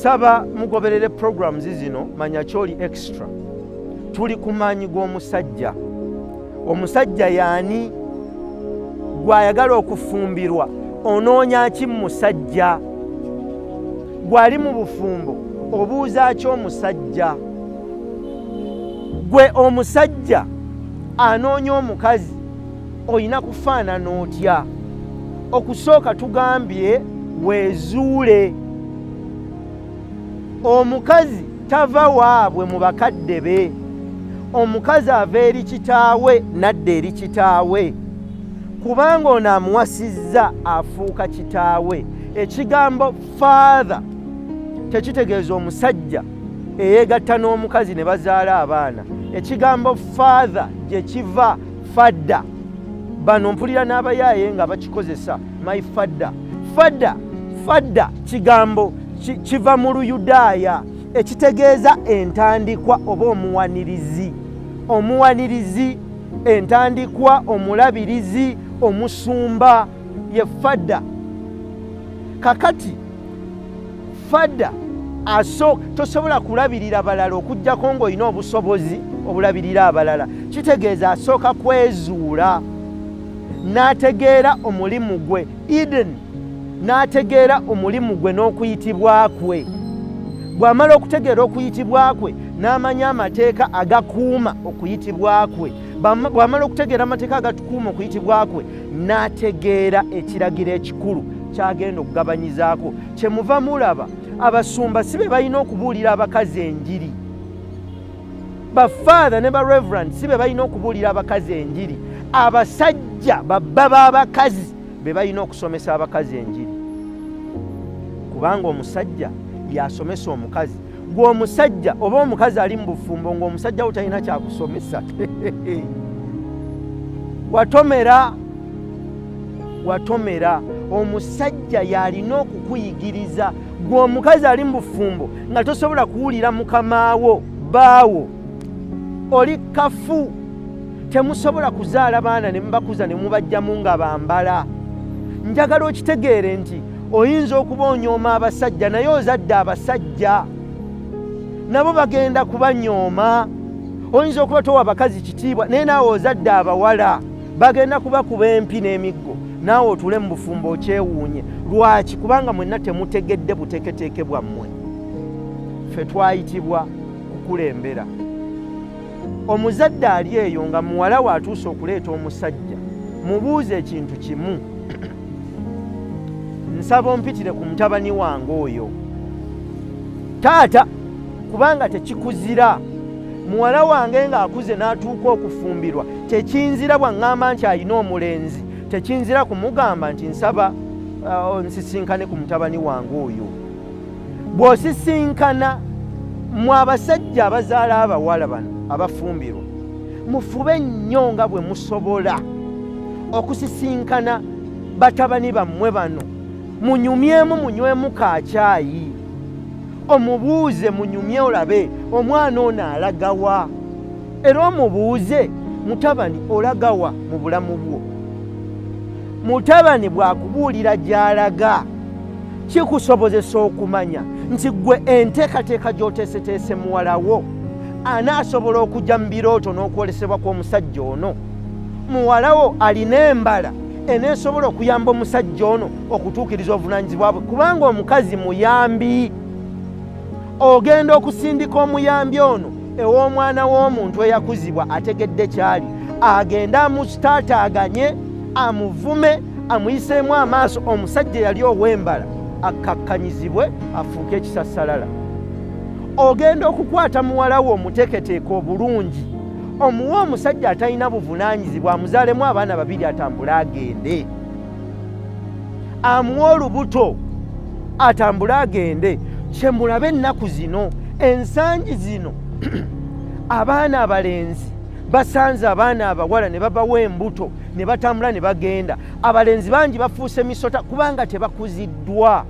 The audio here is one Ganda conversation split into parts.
nsaba mugoberere programs zino ManyaKyoliExtra. Tuli ku maanyi g'omusajja. Omusajja yaani gw'ayagala okufumbirwa onoonya ki musajja? Gw'ali mu bufumbo obuuza ki omusajja? Gwe omusajja anoonya omukazi oyina kufaanana otya? Okusooka tugambye weezuule. Omukazi tava waabwe mu bakadde be. Omukazi ava eri kitaawe nadda eri kitaawe. Kubanga ono amuwasizza afuuka kitaawe. Ekigambo father tekitegeeza omusajja eyeegatta n'omukazi ne bazaala abaana. Ekigambo father gye kiva fadda. Bano mpulira n'abayaaye nga bakikozesa my fadda. Fadda kigambo kiva mu Luyudaaya ekitegeeza entandikwa oba omuwanirizi. Omuwanirizi, entandikwa, omulabirizi, omusumba ye fadda. Kakati fadda tosobola kulabirira balala okujjako ng'olina obusobozi obulabirira abalala. Kitegeeza asooka kwezuula n'ategeera omulimu gwe. Eden n'ategeera omulimu gwe n'okuyitibwa kwe. Bw'amala okutegeera okuyitibwa kwe n'amanya amateeka agakuuma okuyitibwa kwe. Bw'amala okutegeera amateeka agakuuma okuyitibwa kwe n'ategeera ekiragiro ekikulu kyagenda okugabanyizaako. Kyemuva mulaba abasumba si be balina okubuulira abakazi enjiri. Bafather ne bareverend si be balina okubuulira abakazi enjiri. Abasajja babba b'abakazi be balina okusomesa abakazi enjiri. Kubanga omusajja y'asomesa omukazi. Gwe omusajja oba omukazi ali mu bufumbo ng'omusajja wo talina kyakusomesa. Watomera. Omusajja y'alina okukuyigiriza. Gwe omukazi ali mu bufumbo nga tosobola kuwulira mukamaawo baawo. Oli kafu. Temusobola kuzaala baana ne mubakuza ne mubajjamu nga bambala. Njagala okitegeere nti oyinza okuba onyooma abasajja naye ozadde abasajja. Nabo bagenda kubanyooma. Oyinza okuba towa abakazi kitiibwa naye naawe ozadde abawala. Bagenda kubakuba empi n'emiggo. Naawe otule mu bufumbo okyewuunye. Lwaki? Kubanga mwenna temutegedde buteeketeeke bwammwe. Ffe twayitibwa kukulembera. Omuzadde ali eyo nga muwala we atuuse okuleeta omusajja, mubuuze ekintu kimu. Nsaba ompitire ku mutabani wange oyo. Taata, kubanga tekikuzira. Muwala wange ng'akuze n'atuuka okufumbirwa, tekinzira bw'aŋŋamba nti alina omulenzi, tekinzira kumugamba nti nsaba nsisinkane ku mutabani wange oyo. Bw'osisinkana mu abasajja abazaala abawala bano abafumbirwa, mufube nnyo nga bwe musobola okusisinkana batabani bammwe bano. Munyumyemu, munywemu kaacaayi. Omubuuze, munyumye olabe omwana ono alagawa. Era omubuuze, mutabani olagawa mu bulamu bwo. Mutabani bw'akubuulira gy'alaga kikusobozesa okumanya nti gwe enteekateeka gy'oteeseteese muwalawo anaasobola okujja mu birooto n'okwolesebwa kw'omusajja ono. Muwalawo alina embala eneesobola okuyamba omusajja ono okutuukiriza obuvunaanyizibwa bwe. Kubanga omukazi muyambi. Ogenda okusindika omuyambi ono ew'omwana w'omuntu eyakuzibwa ategedde kyali. Agenda amukitaataaganye, amuvume, amuyiseemu amaaso. Omusajja yali ow'embala akkakkanyizibwe afuuke ekisassalala. Ogenda okukwata muwala wo omuteeketeeke obulungi, omuwa omusajja atalina buvunaanyizibwa, amuzaalemu abaana babiri atambule agende. Amuwa olubuto atambule agende. Kyemulabe ennaku zino, ensangi zino abaana abalenzi basanze abaana abawala ne babawa embuto ne batambula ne bagenda. Abalenzi bangi bafuuse misota kubanga tebakuziddwa.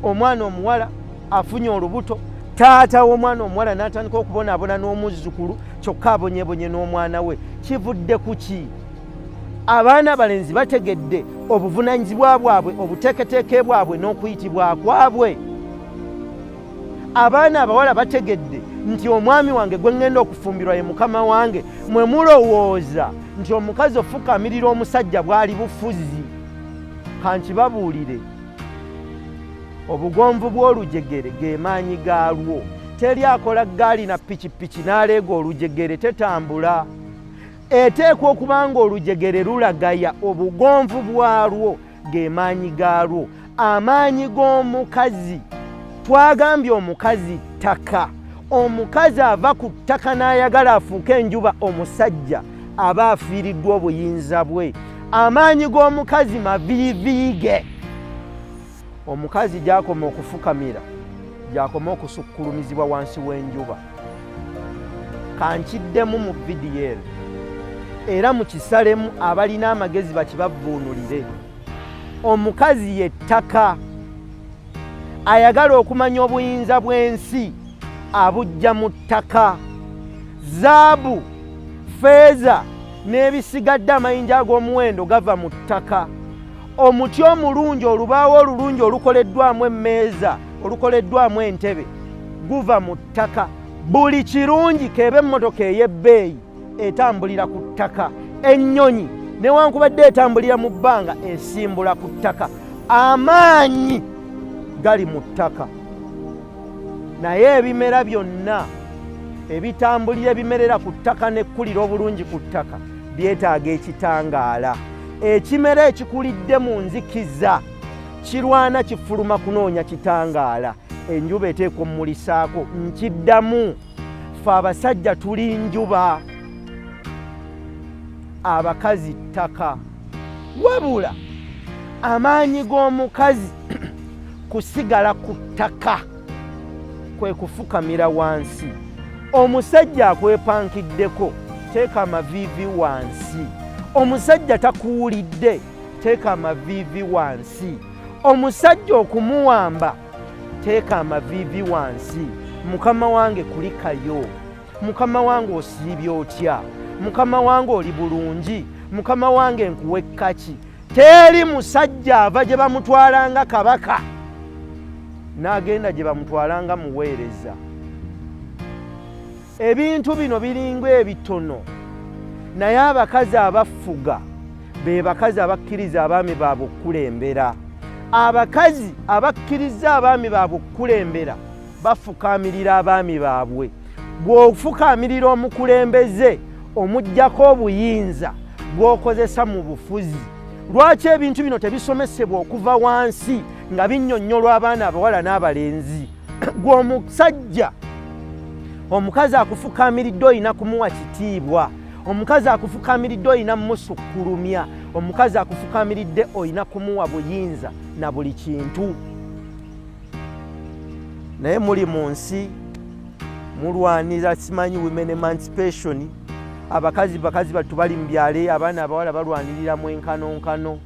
Omwana omuwala afunye olubuto, taata w'omwana omuwala n'atandika okubonaabona n'omuzzukulu, kyokka abonyebonye n'omwana we. Kivudde ku ki? abaana abalenzi bategedde obuvunaanyizibwa bwabwe obuteeketeeke bwabwe n'okuyitibwa kwabwe. Abaana abawala bategedde nti omwami wange gwe ŋŋenda okufumbirwa ye mukama wange. Mwe mulowooza nti omukazi ofukamirira omusajja bwali bufuzi. Kankibabuulire, obugonvu bw'olujegere ge maanyi gaalwo. Teri akola ggaali na pikipiki n'aleega olujegere tetambula. Eteekwa okuba nga olujegere lulagaya, obugonvu bwalwo ge maanyi gaalwo. Amaanyi g'omukazi, twagambye omukazi ttaka. Omukazi ava ku ttaka n'ayagala afuuke enjuba, omusajja aba afiiriddwa obuyinza bwe. Amaanyi g'omukazi maviiviige. Omukazi gy'akoma okufukamira, gy'akoma okusukkulumizibwa wansi w'enjuba. Kankiddemu mu vidiyo eno era mukisalemu abalina amagezi bakibavvuunulire. Omukazi ye ttaka. Ayagala okumanya obuyinza bw'ensi abujja mu ttaka. Zaabu, feeza n'ebisigadde amayinja ag'omuwendo gava mu ttaka. Omuti omulungi, olubaawo olulungi olukoleddwamu emmeeza, olukoleddwamu entebe, guva mu ttaka. Buli kirungi keeba emmotoka ey'ebbeeyi etambulira ku ttaka. Ennyonyi newankubadde etambulira mu bbanga esimbula ku ttaka. Amaanyi gali mu ttaka. Naye ebimera byonna ebitambulira ebimerera ku ttaka n'ekkulira obulungi ku ttaka byetaaga ekitangaala. Ekimera ekikulidde mu nzikiza kirwana kifuluma kunoonya kitangaala. Enjuba eteekwa ommulisaako. Nkiddamu, ffe abasajja tuli njuba, abakazi ttaka. Wabula amaanyi g'omukazi kusigala ku ttaka, kwe kufukamira wansi. Omusajja akwepankiddeko, teeka amaviivi wansi. Omusajja takuwulidde, teeka amaviivi wansi. Omusajja okumuwamba, teeka amaviivi wansi. Mukama wange kulikayo. Mukama wange osiibye otya? Mukama wange oli bulungi? Mukama wange nkuwe kkaki? Teri musajja ava gye bamutwalanga kabaka n'agenda gye bamutwalanga muweereza. Ebintu bino biringa ebitono, naye abakazi abafuga be bakazi abakkiriza abaami baabwe okkulembera. Abakazi abakkiriza abaami baabwe okkulembera bafukaamirira abaami baabwe. Bw'ofukaamirira omukulembeze omuggyako obuyinza bw'okozesa mu bufuzi. Lwaki ebintu bino tebisomesebwa okuva wansi nga binnyonnyolwa abaana abawala n'abalenzi? Gwe omusajja, omukazi akufukaamiridde olina kumuwa kitiibwa. Omukazi akufukaamiridde olina musukkulumya. Omukazi akufukaamiridde olina kumuwa buyinza na buli kintu. Naye muli mu nsi mulwanira, simanyi women emancipation. Abakazi batu bali mu byalo, abaana abawala balwanirira enkanonkano.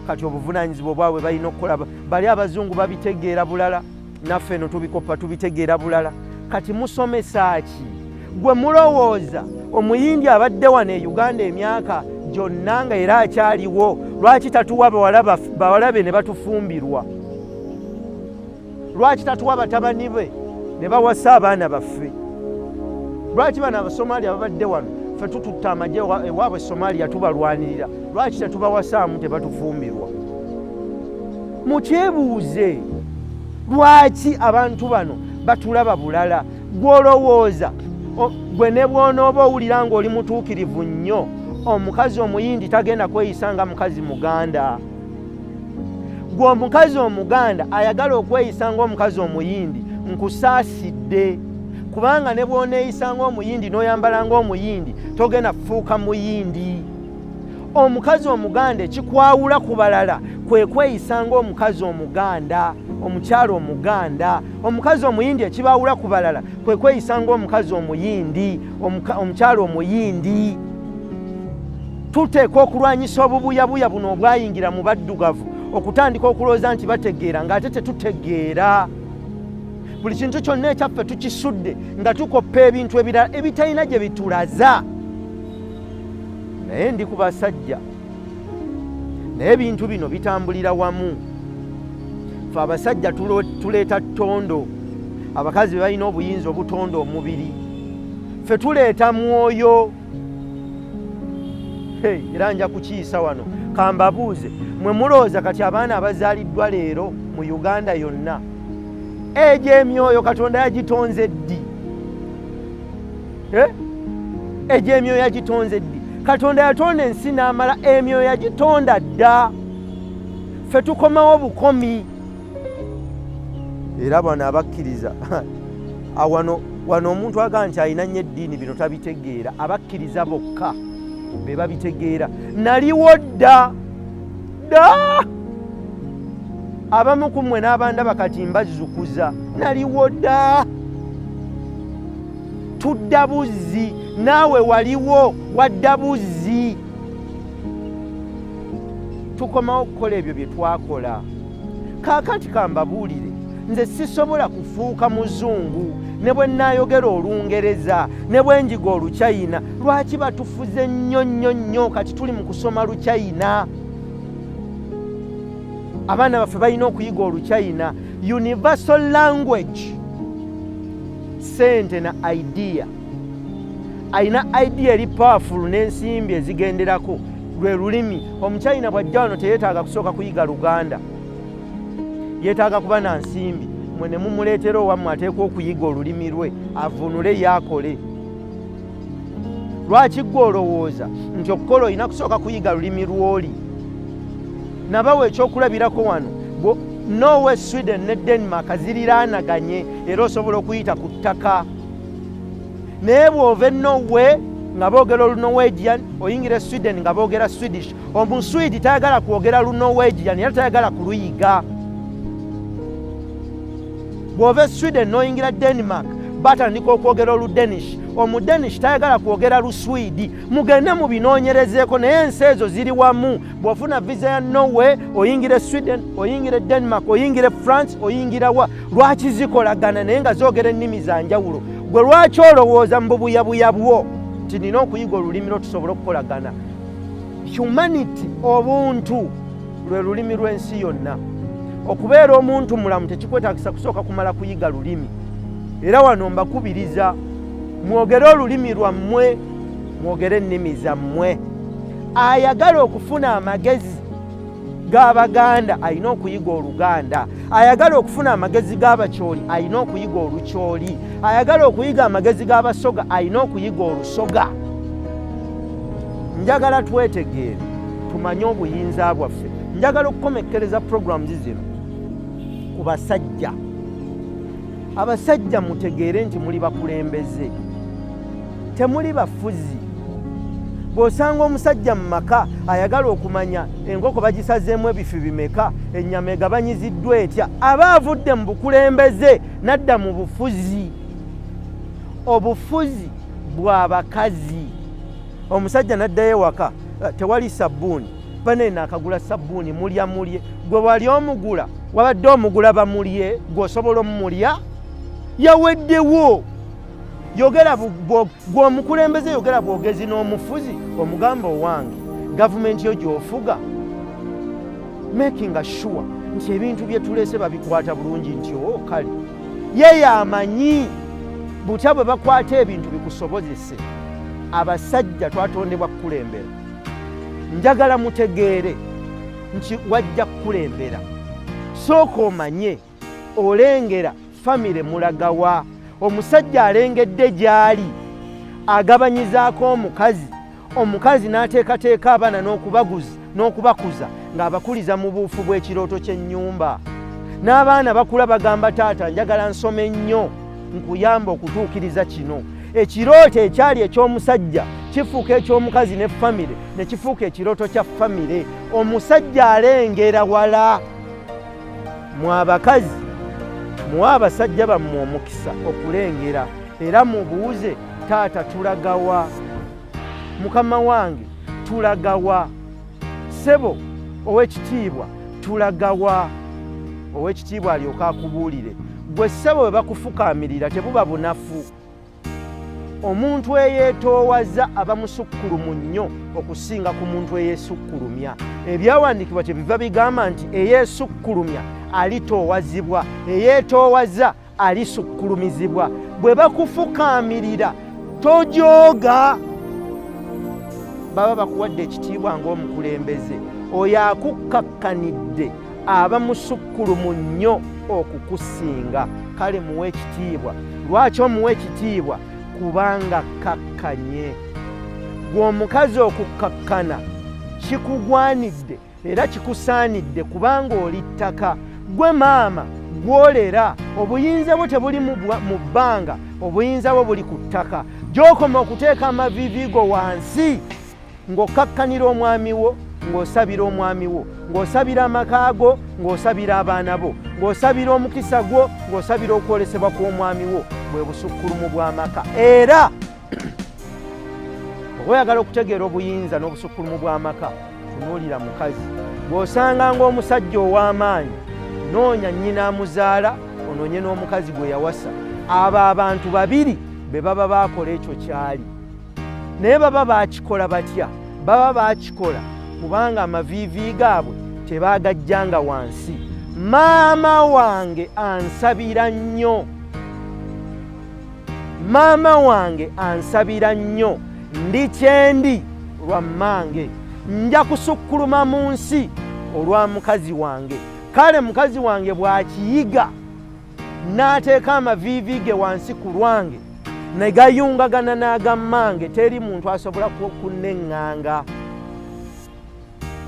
Kati obuvunaanyizibwa bwabwe balina okukola. Bali abazungu babitegeera bulala, naffe eno tubikopa tubitegeera bulala. Kati musomesa ki? Gwe mulowooza omuyindi abadde wano e Uganda emyaka gyonna nga era akyaliwo, lwaki tatuwa bawala be ne batufumbirwa? Lwaki tatuwa batabani be ne bawasa abaana baffe? Lwaki bano Abasomalia babadde wano ffe tututta amagye ewaabwe Somalia tubalwanirira, lwaki tetubawasaamu tebatufumbirwa? Mukyebuuze, lwaki abantu bano batulaba bulala? Gw'olowooza gwe ne bw'onooba owulira ng'oli mutuukirivu nnyo, omukazi omuyindi tagenda kweyisa nga mukazi muganda. Gwe omukazi omuganda ayagala okweyisa ng'omukazi omuyindi, nkusaasidde. Kubanga ne bw'oneeyisa ng'omuyindi n'oyambala ng'omuyindi togenda kufuuka muyindi. Omukazi omuganda ekikwawula ku balala kwe kweyisa ng'omukazi omuganda, omukyalo omuganda. Omukazi omuyindi ekibaawula ku balala kwe kweyisa ng'omukazi omuyindi, omukyalo omuyindi. Tuteekwa okulwanyisa obubuyabuya buno obwayingira mu baddugavu, okutandika okulowooza nti bategeera ng'ate tetutegeera. Buli kintu kyonna ekyaffe tukisudde nga tukoppa ebintu ebirala ebitalina gye bitulaza. Naye ndi ku basajja naye ebintu bino bitambulira wamu. Ffe abasajja tuleeta ttondo, abakazi balina obuyinza obutonda omubiri, ffe tuleeta mwoyo. Era nja kukiisa wano kambabuuze, mwe mulowooza kati abaana abazaaliddwa leero mu Uganda yonna egyo emyoyo Katonda yagitonze ddi? Egyo emyoyo yagitonze ddi? Katonda yatonda ensi n'amala emyoyo yagitonda dda. Ffe tukomawo bukomi. Era bano abakkiriza wano omuntu agamba nti alina nnyo eddiini bino tabitegeera. Abakkiriza bokka be babitegeera. Naliwo dda. Abamu ku mmwe n'abandaba kati mbazzukuza. Naliwo dda. Tudda buzzi. Naawe waliwo wadda buzzi. Tukomawo okukola ebyo bye twakola. Kaakati kambabuulire, nze sisobola kufuuka muzungu ne bwe nnaayogera Olungereza ne bwe njiga Oluchina. Lwaki batufuze nnyo kati tuli mu kusoma Luchina? Abaana baffe balina okuyiga Oluchina. Universal language, sente na idea. Alina idea eri powerful n'ensimbi ezigenderako, lwe lulimi. Omuchina bw'ajja wano teyeetaaga kusooka kuyiga Luganda, yeetaaga kuba na nsimbi. Mwe ne mumuleetera owammwe ateekwa okuyiga olulimi lwe avunule yaakole. Lwaki ggwe olowooza nti okukola olina kusooka kuyiga lulimi lw'oli? Nabawe ekyokulabirako wano, Norway, Sweden ne Denmark ziriraanaganye era osobola okuyita ku ttaka. Naye bw'ova e Norway nga boogera Olunorwegian, oyingira e Sweden nga boogera Swedish. Omuswidi tayagala kwogera Lunorwegian era tayagala kuluyiga. Bw'ova e Sweden n'oyingira Denmark batandika okwogera Oludenish. Omudenish tayagala kwogera Luswidi. Mugende mubinoonyerezeeko, naye ensi ezo ziri wamu. Bw'ofuna visa ya Norway oyingira Sweden, oyingira Denmark, oyingira France, oyingira wa. Lwaki zikolagana naye nga zoogera ennimi za njawulo? Gwe lwaki olowooza mu bubuyabuya bwo nti nina okuyiga olulimi lwo tusobole okukolagana? Humanity, obuntu, lwe lulimi lw'ensi yonna. Okubeera omuntu mulamu tekikwetaagisa kusooka kumala kuyiga lulimi. Era wano mbakubiriza mwogere olulimi lwammwe, mwogere ennimi zammwe. Ayagala okufuna amagezi g'Abaganda alina okuyiga Oluganda. Ayagala okufuna amagezi g'Abakyoli alina okuyiga Olukyoli. Ayagala okuyiga amagezi g'Abasoga alina okuyiga Olusoga. Njagala twetegeere, tumanye obuyinza bwaffe. Njagala okukomekkereza programs zino ku basajja. Abasajja mutegeere nti muli bakulembeze, temuli bafuzi. Bw'osanga omusajja mu maka ayagala okumanya enkoko bagisazeemu ebifi bimeka, ennyama egabanyiziddwa etya, aba avudde mu bukulembeze n'adda mu bufuzi. Obufuzi bwa bakazi. Omusajja n'addayo ewaka, tewali sabbuuni, banene akagula sabbuuni, mulya. Gwe wali omugula, wabadde omugula bamulye, gw'osobola omumulya? Yaweddewo. Yogera gw'omukulembeze, yogera bwogezi n'omufuzi. Omugamba owange, gavumenti yo gy'ofuga, making sure nti ebintu bye tuleese babikwata bulungi, nti kale ye yamanyi butya bwe bakwata ebintu bikusobozese. Abasajja twatondebwa kukulembera. Njagala mutegeere nti wajja kukulembera, sooka omanye olengera famire mulagawa. Omusajja alengedde gy'ali agabanyizaako omukazi, omukazi n'ateekateeka abaana n'okubakuza ng'abakuliza mu buufu bw'ekirooto ky'ennyumba. N'abaana bakula bagamba taata njagala nsome nnyo nkuyamba okutuukiriza kino. Ekirooto ekyali eky'omusajja kifuuka eky'omukazi ne famire, ne kifuuka ekirooto kya famire. Omusajja alengera wala. Mwe abakazi muwe abasajja bammwe omukisa okulengera, era mubuuze taata tulagawa, mukama wange tulagawa, ssebo ow'ekitiibwa tulagawa. Ow'ekitiibwa alyoka akubuulire. Gwe ssebo bwe bakufukaamirira tebuba bunafu. omuntu eyeetoowaza aba musukkulumu nnyo okusinga ku muntu eyeesukkulumya. Ebyawandiikibwa kyebiva bigamba nti eyeesukkulumya alitoowazibwa, eyeetoowaza alisukkulumizibwa. Bwe bakufukaamirira tojooga, baba bakuwadde ekitiibwa ng'omukulembeze. Oyo akukkakkanidde aba musukkulumu nnyo okukusinga. Kale muwe ekitiibwa. Lwaki omuwe ekitiibwa? Kubanga kakkanye. Gwe omukazi okukkakkana kikugwanidde era kikusaanidde kubanga oli ttaka. Gwe maama gwolera, obuyinza bwo tebuli mu bbanga, obuyinza bwo buli ku ttaka. Gy'okoma okuteeka amaviivi go wansi ng'okkakkanira omwami wo, ng'osabira omwami wo, ng'osabira amaka go, ng'osabira abaana bo, ng'osabira omukisa gwo, ng'osabira okwolesebwa kw'omwami wo. Bwe busukkulumu bw'amaka. Era oyagala okutegeera obuyinza n'obusukkulumu bw'amaka, tunuulira mukazi. Bw'osanga ng'omusajja ow'amaanyi, noonya nnyina amuzaala, onoonye n'omukazi gwe yawasa. Abo abantu babiri be baba baakola ekyo kyali. Naye baba baakikola batya? Baba baakikola kubanga amaviivi gaabwe tebaagajjanga wansi. Maama wange ansabira nnyo, maama wange ansabira nnyo, ndi kyendi lwa mmange, nja kusukkuluma mu nsi olwa mukazi wange. Kale mukazi wange bw'akiyiga n'ateeka amaviivi ge wansi ku lwange ne gayungagana n'agammange, teri muntu asobola kunneŋŋanga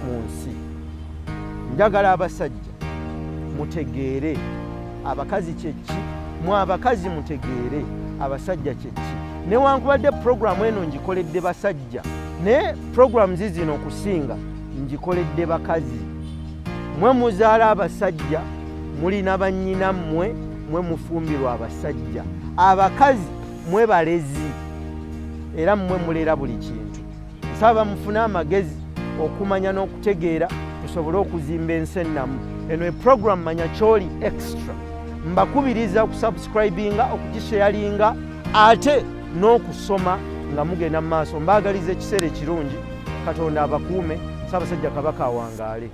mu nsi. Njagala abasajja mutegeere abakazi kyeki, mwe abakazi mutegeere abasajja kyeki. Newankubadde puroguramu eno ngikoledde basajja, naye puroguramu zino okusinga ngikoledde bakazi. Mwe muzaala abasajja, mulina bannyina mmwe, mwe mufumbirwa abasajja. Abakazi mwe balezi era mmwe mulera buli kintu. Nsaba mufune amagezi okumanya n'okutegeera tusobole okuzimba ensi ennamu. Eno puroguramu ManyaKyoliExtra. Mbakubiriza okusubscribinga, okugisharinga ate n'okusoma nga mugenda mu maaso. Mbaagaliza ekiseera ekirungi. Katonda abakuume. Ssaabasajja Kabaka awangaale.